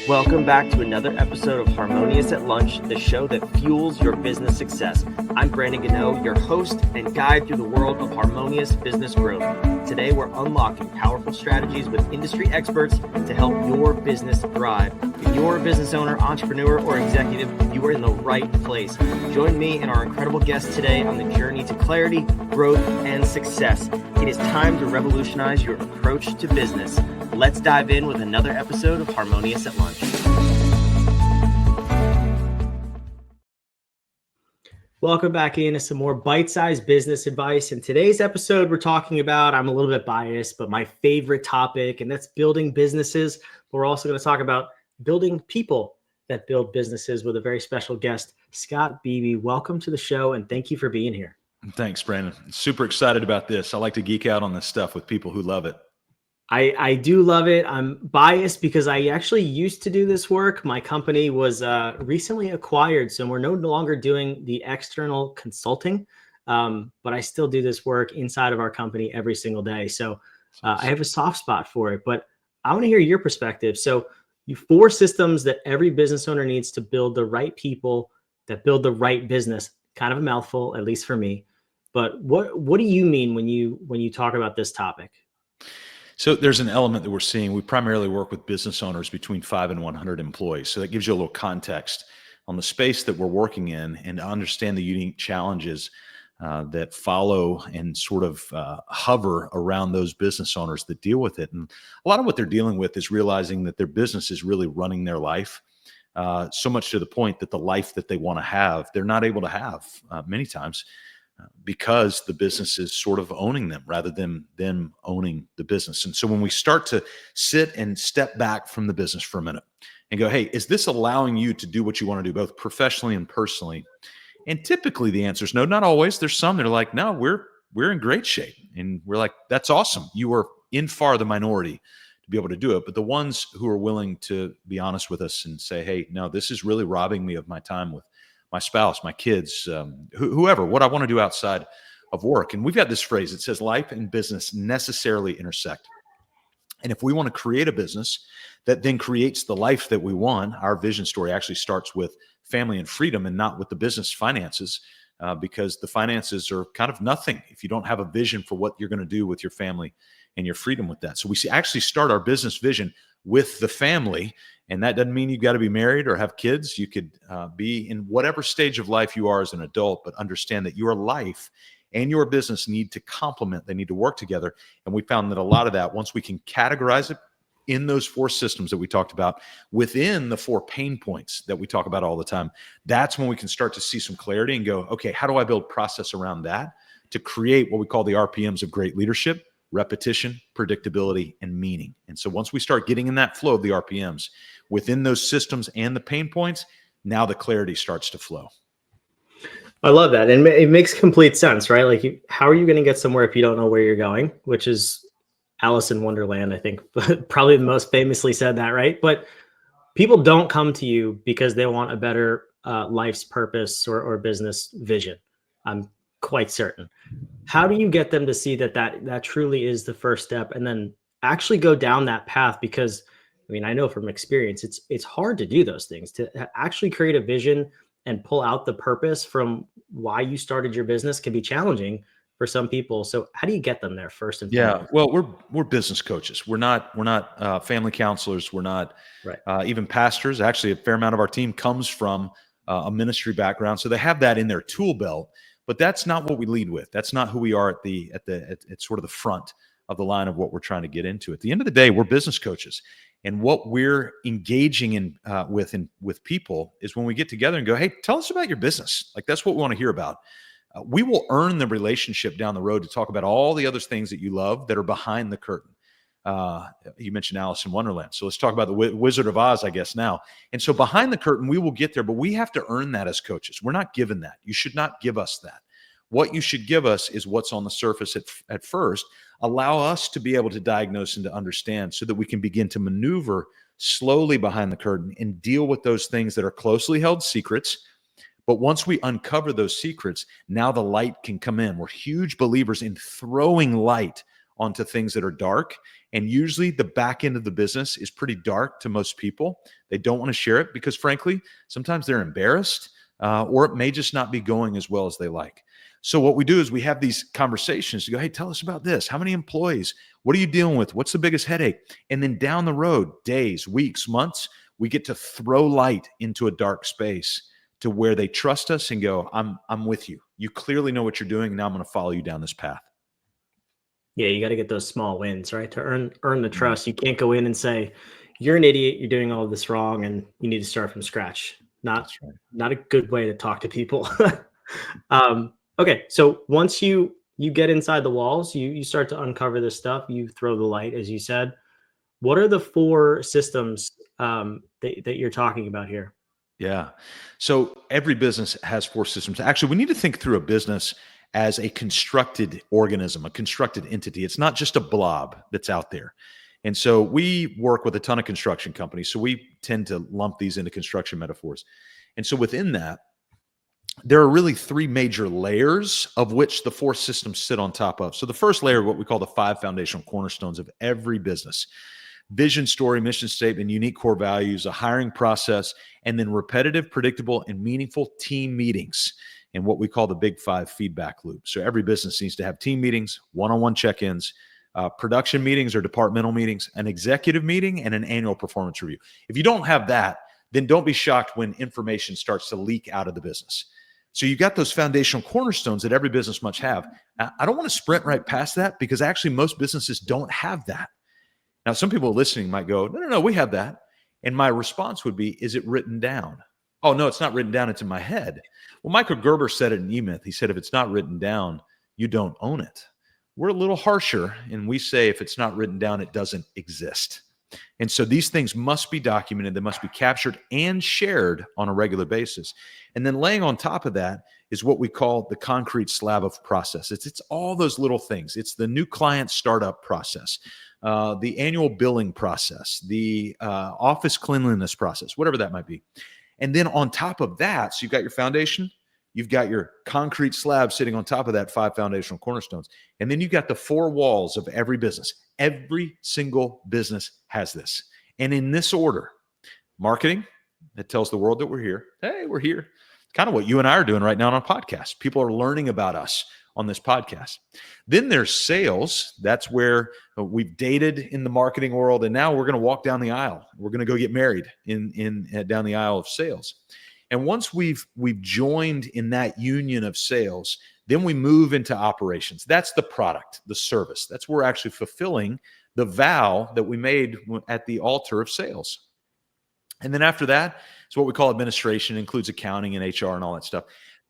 Welcome back to another episode of Harmonious at Lunch, the show that fuels your business success. I'm Brandon Gano, your host and guide through the world of harmonious business growth. Today, we're unlocking powerful strategies with industry experts to help your business thrive. If you're a business owner, entrepreneur, or executive, you are in the right place. Join me and our incredible guests today on the journey to clarity, growth, and success. It is time to revolutionize your approach to business. Let's dive in with another episode of Harmonious at Lunch. Welcome back into some more bite-sized business advice. In today's episode, we're talking about, I'm a little bit biased, but my favorite topic, and that's building businesses. But we're also going to talk about building people that build businesses with a very special guest, Scott Beebe. Welcome to the show, and thank you for being here. Thanks, Brandon. Super excited about this. I like to geek out on this stuff with people who love it. I do love it. I'm biased because I actually used to do this work. My company was recently acquired, so we're no longer doing the external consulting, but I still do this work inside of our company every single day. So I have a soft spot for it, but I want to hear your perspective. So you 4 systems that every business owner needs to build the right people that build the right business. Kind of a mouthful, at least for me. But what do you mean when you talk about this topic? So there's an element that we're seeing. We primarily work with business owners between 5 and 100 employees. So that gives you a little context on the space that we're working in and to understand the unique challenges that follow and sort of hover around those business owners that deal with it. And a lot of what they're dealing with is realizing that their business is really running their life, so much to the point that the life that they want to have, they're not able to have many times. Because the business is sort of owning them rather than them owning the business. And so when we start to sit and step back from the business for a minute and go, hey, is this allowing you to do what you want to do, both professionally and personally? And typically the answer is no, not always. There's some that are like, no, we're in great shape. And we're like, that's awesome. You are in far the minority to be able to do it. But the ones who are willing to be honest with us and say, hey, no, this is really robbing me of my time with my spouse, my kids, whoever, what I want to do outside of work. And we've got this phrase, it says life and business necessarily intersect. And if we want to create a business that then creates the life that we want, our vision story actually starts with family and freedom and not with the business finances, because the finances are kind of nothing if you don't have a vision for what you're going to do with your family and your freedom with that. So we actually start our business vision with the family. And that doesn't mean you've got to be married or have kids. You could be in whatever stage of life you are as an adult, but understand that your life and your business need to complement. They need to work together. And we found that a lot of that, once we can categorize it in those 4 systems that we talked about, within the 4 pain points that we talk about all the time, that's when we can start to see some clarity and go, okay, how do I build process around that to create what we call the RPMs of great leadership? Repetition, predictability, and meaning. And so once we start getting in that flow of the RPMs within those systems and the pain points, now the clarity starts to flow. I love that. And it makes complete sense, right? Like, how are you going to get somewhere if you don't know where you're going? Which is Alice in Wonderland, I think, probably the most famously said that, right? But people don't come to you because they want a better life's purpose or business vision. I'm quite certain. How do you get them to see that truly is the first step and then actually go down that path? Because I mean, I know from experience, it's hard to do those things, to actually create a vision and pull out the purpose from why you started your business can be challenging for some people. So how do you get them there first and foremost? Yeah, well, we're business coaches. We're not family counselors. We're not even pastors. Actually, a fair amount of our team comes from a ministry background, so they have that in their tool belt. But that's not what we lead with. That's not who we are at sort of the front of the line of what we're trying to get into. At the end of the day, we're business coaches, and what we're engaging in with people is when we get together and go, "Hey, tell us about your business." Like, that's what we want to hear about. We will earn the relationship down the road to talk about all the other things that you love that are behind the curtain. You mentioned Alice in Wonderland. So let's talk about the Wizard of Oz, I guess, now. And so behind the curtain, we will get there, but we have to earn that as coaches. We're not given that. You should not give us that. What you should give us is what's on the surface at first. Allow us to be able to diagnose and to understand so that we can begin to maneuver slowly behind the curtain and deal with those things that are closely held secrets. But once we uncover those secrets, now the light can come in. We're huge believers in throwing light onto things that are dark And usually the back end of the business is pretty dark to most people. They don't want to share it because, frankly, sometimes they're embarrassed, or it may just not be going as well as they like. So what we do is we have these conversations to go, hey, tell us about this. How many employees? What are you dealing with? What's the biggest headache? And then down the road, days, weeks, months, we get to throw light into a dark space to where they trust us and go, I'm with you. You clearly know what you're doing. Now I'm going to follow you down this path. Yeah, you got to get those small wins, right? To earn the trust. You can't go in and say, you're an idiot, you're doing all of this wrong, and you need to start from scratch. That's right. Not a good way to talk to people. Okay, so once you get inside the walls, you start to uncover this stuff, you throw the light, as you said. What are the 4 systems that you're talking about here? Yeah. So every business has 4 systems. Actually, we need to think through a business as a constructed organism, a constructed entity. It's not just a blob that's out there. And so we work with a ton of construction companies. So we tend to lump these into construction metaphors. And so within that, there are really 3 major layers of which the 4 systems sit on top of. So the first layer, what we call the 5 foundational cornerstones of every business: vision, story, mission statement, unique core values, a hiring process, and then repetitive, predictable, and meaningful team meetings, and what we call the big 5 feedback loop. So every business needs to have team meetings, one-on-one check-ins, production meetings or departmental meetings, an executive meeting, and an annual performance review. If you don't have that, then don't be shocked when information starts to leak out of the business. So you got those foundational cornerstones that every business must have. I don't want to sprint right past that because actually most businesses don't have that. Now, some people listening might go, no, we have that. And my response would be, is it written down? Oh, no, it's not written down. It's in my head. Well, Michael Gerber said it in E-Myth. He said, if it's not written down, you don't own it. We're a little harsher, and we say if it's not written down, it doesn't exist. And so these things must be documented. They must be captured and shared on a regular basis. And then laying on top of that is what we call the concrete slab of process. It's all those little things. It's the new client startup process, the annual billing process, the office cleanliness process, whatever that might be. And then on top of that, so you've got your foundation, you've got your concrete slab sitting on top of that 5 foundational cornerstones. And then you've got the 4 walls of every business. Every single business has this. And in this order: marketing, that tells the world that we're here. Hey, we're here. Kind of what you and I are doing right now on a podcast. People are learning about us on this podcast. Then there's sales. That's where we've dated in the marketing world, and now we're going to walk down the aisle. We're going to go get married down the aisle of sales. And once we've joined in that union of sales, then we move into operations. That's the product, the service. That's where we're actually fulfilling the vow that we made at the altar of sales. And then after that, it's what we call administration. It includes accounting and HR and all that stuff.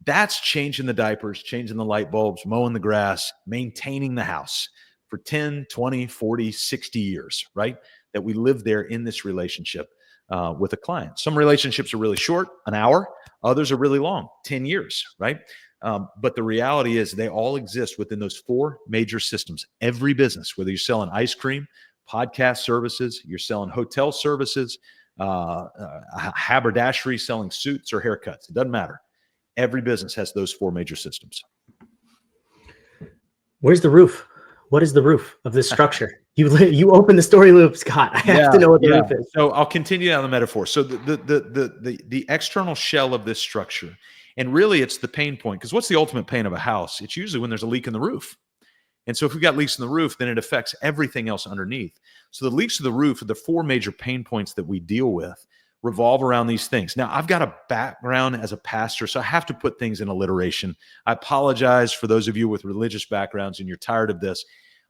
That's changing the diapers, changing the light bulbs, mowing the grass, maintaining the house for 10, 20, 40, 60 years, right? That we live there in this relationship with a client. Some relationships are really short, an hour. Others are really long, 10 years, right? But the reality is they all exist within those 4 major systems. Every business, whether you're selling ice cream, podcast services, you're selling hotel services, haberdashery, selling suits or haircuts, it doesn't matter. Every business has those 4 major systems. Where's the roof? What is the roof of this structure? You open the story loop, Scott. I have to know what the roof is. So I'll continue down the metaphor. So the external shell of this structure, and really it's the pain point, because what's the ultimate pain of a house? It's usually when there's a leak in the roof. And so if we've got leaks in the roof, then it affects everything else underneath. So the leaks of the roof are the 4 major pain points that we deal with, revolve around these things. Now, I've got a background as a pastor, so I have to put things in alliteration. I apologize for those of you with religious backgrounds and you're tired of this,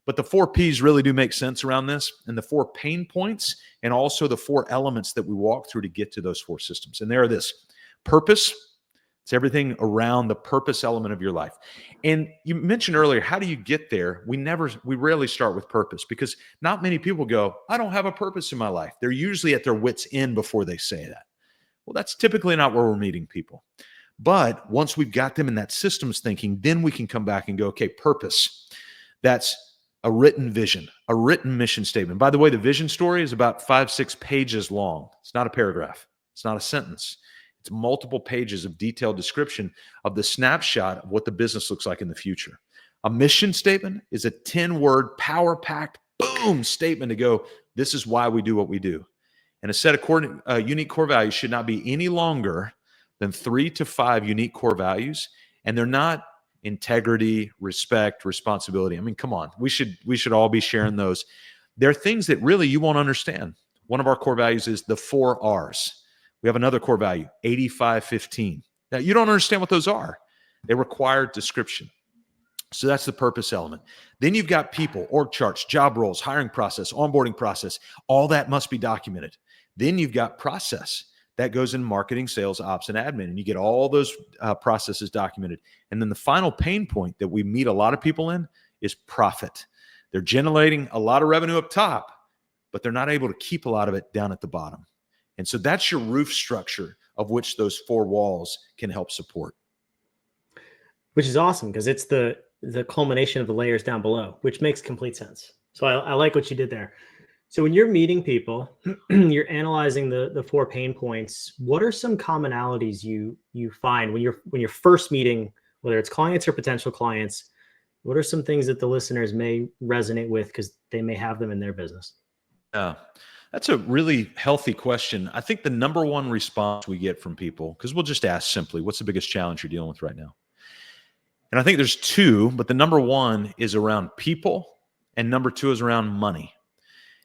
but the 4 P's really do make sense around this, and the 4 pain points, and also the 4 elements that we walk through to get to those 4 systems. And they are this: purpose. It's everything around the purpose element of your life. And you mentioned earlier, how do you get there? We rarely start with purpose, because not many people go, I don't have a purpose in my life. They're usually at their wits' end before they say that. Well, that's typically not where we're meeting people. But once we've got them in that systems thinking, then we can come back and go, okay, purpose. That's a written vision, a written mission statement. By the way, the vision story is about 5-6 pages long. It's not a paragraph. It's not a sentence. It's multiple pages of detailed description of the snapshot of what the business looks like in the future. A mission statement is a 10-word, power-packed, boom, boom statement to go, this is why we do what we do. And a set of unique core values should not be any longer than 3 to 5 unique core values. And they're not integrity, respect, responsibility. I mean, come on, we should all be sharing those. They're things that really you won't understand. One of our core values is the 4 R's. We have another core value, 85-15. Now, you don't understand what those are. They require description. So that's the purpose element. Then you've got people, org charts, job roles, hiring process, onboarding process. All that must be documented. Then you've got process. That goes in marketing, sales, ops, and admin. And you get all those processes documented. And then the final pain point that we meet a lot of people in is profit. They're generating a lot of revenue up top, but they're not able to keep a lot of it down at the bottom. And so that's your roof structure of which those 4 walls can help support. Which is awesome because it's the culmination of the layers down below, which makes complete sense. So I like what you did there. So when you're meeting people, you're analyzing the 4 pain points. What are some commonalities you find when you're first meeting, whether it's clients or potential clients? What are some things that the listeners may resonate with because they may have them in their business? Yeah, that's a really healthy question. I think the number one response we get from people, because we'll just ask simply, what's the biggest challenge you're dealing with right now? And I think there's 2, but the number 1 is around people and number 2 is around money.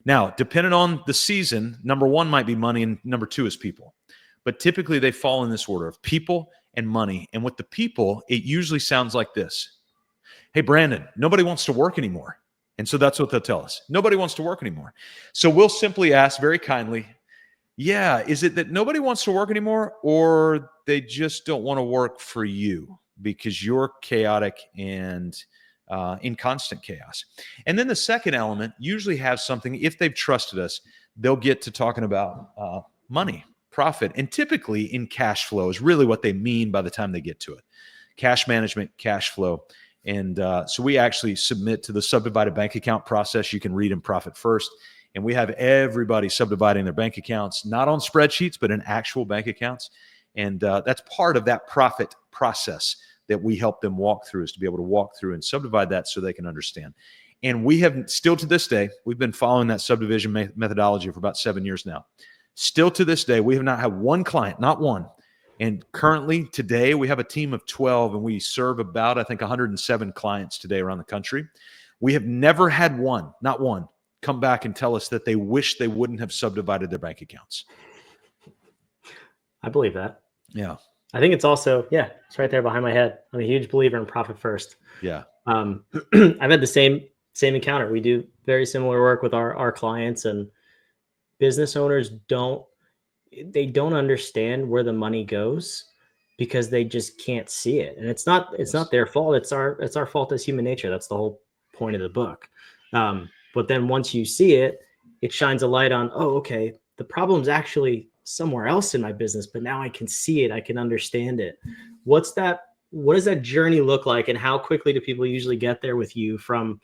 Now, depending on the season, number 1 might be money and number 2 is people. But typically they fall in this order of people and money. And with the people, it usually sounds like this. Hey, Brandon, nobody wants to work anymore. And so that's what they'll tell us. Nobody wants to work anymore. So we'll simply ask very kindly, yeah, is it that nobody wants to work anymore or they just don't want to work for you because you're chaotic and in constant chaos? And then the second element usually has something, if they've trusted us, they'll get to talking about money, profit, and typically in cash flow is really what they mean by the time they get to it. Cash management, cash flow. And so we actually submit to the subdivided bank account process. You can read in Profit First. And we have everybody subdividing their bank accounts, not on spreadsheets, but in actual bank accounts. And that's part of that profit process that we help them walk through, is to be able to walk through and subdivide that so they can understand. And we have still to this day, we've been following that subdivision methodology for about 7 years now. Still to this day, we have not had one client, not one. And currently today we have a team of 12 and we serve about, I think, 107 clients today around the country. We have never had one, not one, come back and tell us that they wish they wouldn't have subdivided their bank accounts. I believe that. Yeah. I think it's also, it's right there behind my head. I'm a huge believer in Profit First. Yeah. I've had the same encounter. We do very similar work with our clients, and business owners don't understand where the money goes because they just can't see it. And it's not their fault. It's our fault as human nature. That's the whole point of the book. But then once you see it, it shines a light on, oh, okay, the problem's actually somewhere else in my business, but now I can see it. I can understand it. What does that journey look like, and how quickly do people usually get there with you from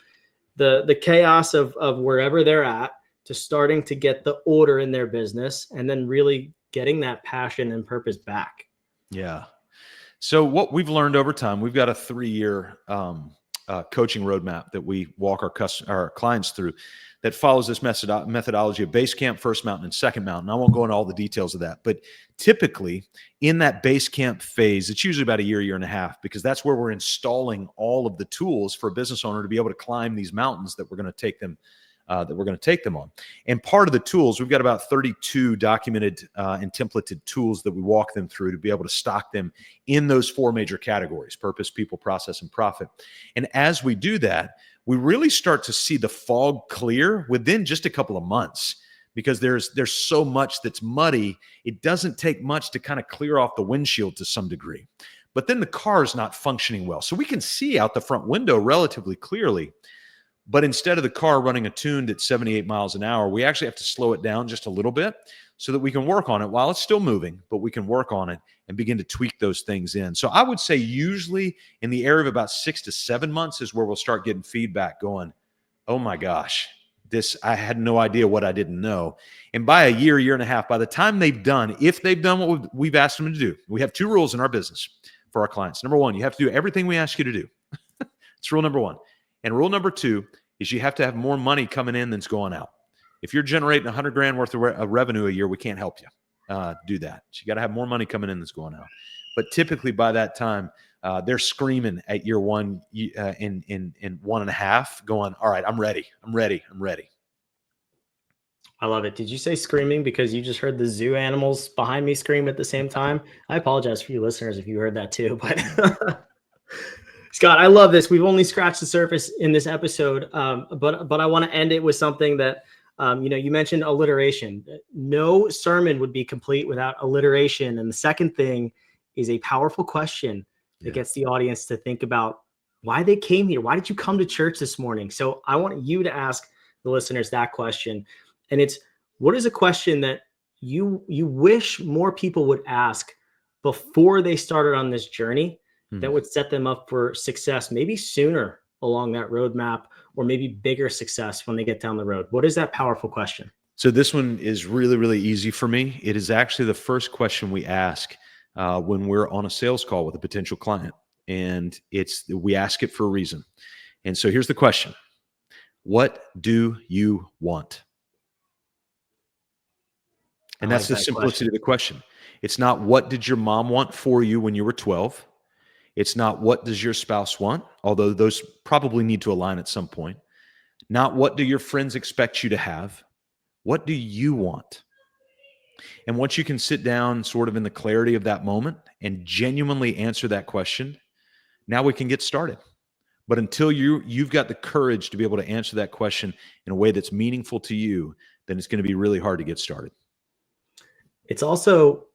the chaos of wherever they're at to starting to get the order in their business and then really getting that passion and purpose back? Yeah. So what we've learned over time, we've got a 3-year coaching roadmap that we walk our clients through that follows this methodology of base camp, first mountain, and second mountain. I won't go into all the details of that, but typically in that base camp phase, it's usually about a year and a half, because that's where we're installing all of the tools for a business owner to be able to climb these mountains that we're going to take them on. And part of the tools, we've got about 32 documented and templated tools that we walk them through to be able to stock them in those 4 major categories: purpose, people, process, and profit. And as we do that, we really start to see the fog clear within just a couple of months, because there's so much that's muddy. It doesn't take much to kind of clear off the windshield to some degree. But then the car is not functioning well. So we can see out the front window relatively clearly. But instead of the car running attuned at 78 miles an hour, we actually have to slow it down just a little bit so that we can work on it while it's still moving, but we can work on it and begin to tweak those things in. So I would say usually in the area of about 6 to 7 months is where we'll start getting feedback going, oh my gosh, I had no idea what I didn't know. And by a year and a half, by the time if they've done what we've asked them to do, we have 2 rules in our business for our clients. Number 1, you have to do everything we ask you to do. It's rule number 1. And rule number 2 is you have to have more money coming in than's going out. If you're generating 100 grand worth of revenue a year, we can't help you do that. So you got to have more money coming in than's going out. But typically by that time, they're screaming at year one in 1.5, going, all right, I'm ready. I love it. Did you say screaming because you just heard the zoo animals behind me scream at the same time? I apologize for you listeners if you heard that too, but Scott, I love this. We've only scratched the surface in this episode, but I want to end it with something that you mentioned alliteration. No sermon would be complete without alliteration. And the second thing is a powerful question that gets the audience to think about why they came here. Why did you come to church this morning? So I want you to ask the listeners that question. And it's, what is a question that you wish more people would ask before they started on this journey that would set them up for success, maybe sooner along that roadmap, or maybe bigger success when they get down the road? What is that powerful question? So this one is really, really easy for me. It is actually the first question we ask when we're on a sales call with a potential client. And we ask it for a reason. And so here's the question. What do you want? And that's the simplicity of the question. It's not what did your mom want for you when you were 12. It's not what does your spouse want, although those probably need to align at some point. Not what do your friends expect you to have. What do you want? And once you can sit down sort of in the clarity of that moment and genuinely answer that question, now we can get started. But until you've got the courage to be able to answer that question in a way that's meaningful to you, then it's going to be really hard to get started. It's also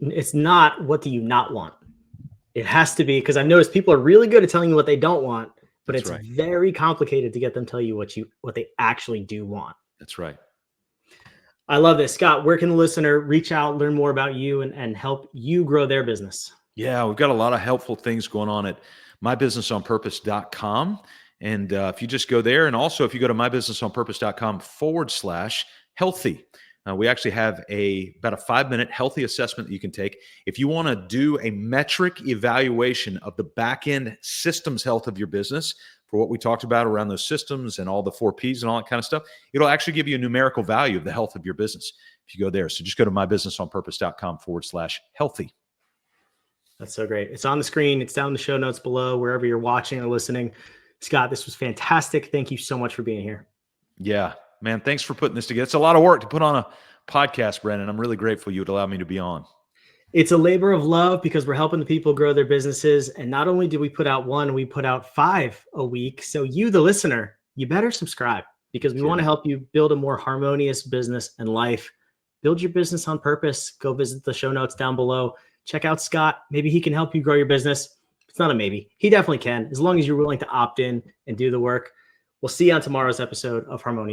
it's not what do you not want? It has to be, because I've noticed people are really good at telling you what they don't want, but it's very complicated to get them to tell you what they actually do want. That's right. I love this. Scott, where can the listener reach out, learn more about you, and help you grow their business? Yeah, we've got a lot of helpful things going on at mybusinessonpurpose.com. And if you just go there, and also if you go to mybusinessonpurpose.com/healthy, we actually have about a 5-minute healthy assessment that you can take. If you want to do a metric evaluation of the back-end systems health of your business, for what we talked about around those systems and all the 4 Ps and all that kind of stuff, it'll actually give you a numerical value of the health of your business if you go there. So just go to mybusinessonpurpose.com/healthy. That's so great. It's on the screen. It's down in the show notes below, wherever you're watching or listening. Scott, this was fantastic. Thank you so much for being here. Yeah, man. Thanks for putting this together. It's a lot of work to put on a podcast, Brandon. I'm really grateful you would allow me to be on. It's a labor of love because we're helping the people grow their businesses. And not only do we put out 1, we put out 5 a week. So you, the listener, you better subscribe, because we want to help you build a more harmonious business and life. Build your business on purpose. Go visit the show notes down below. Check out Scott. Maybe he can help you grow your business. It's not a maybe. He definitely can, as long as you're willing to opt in and do the work. We'll see you on tomorrow's episode of Harmonious.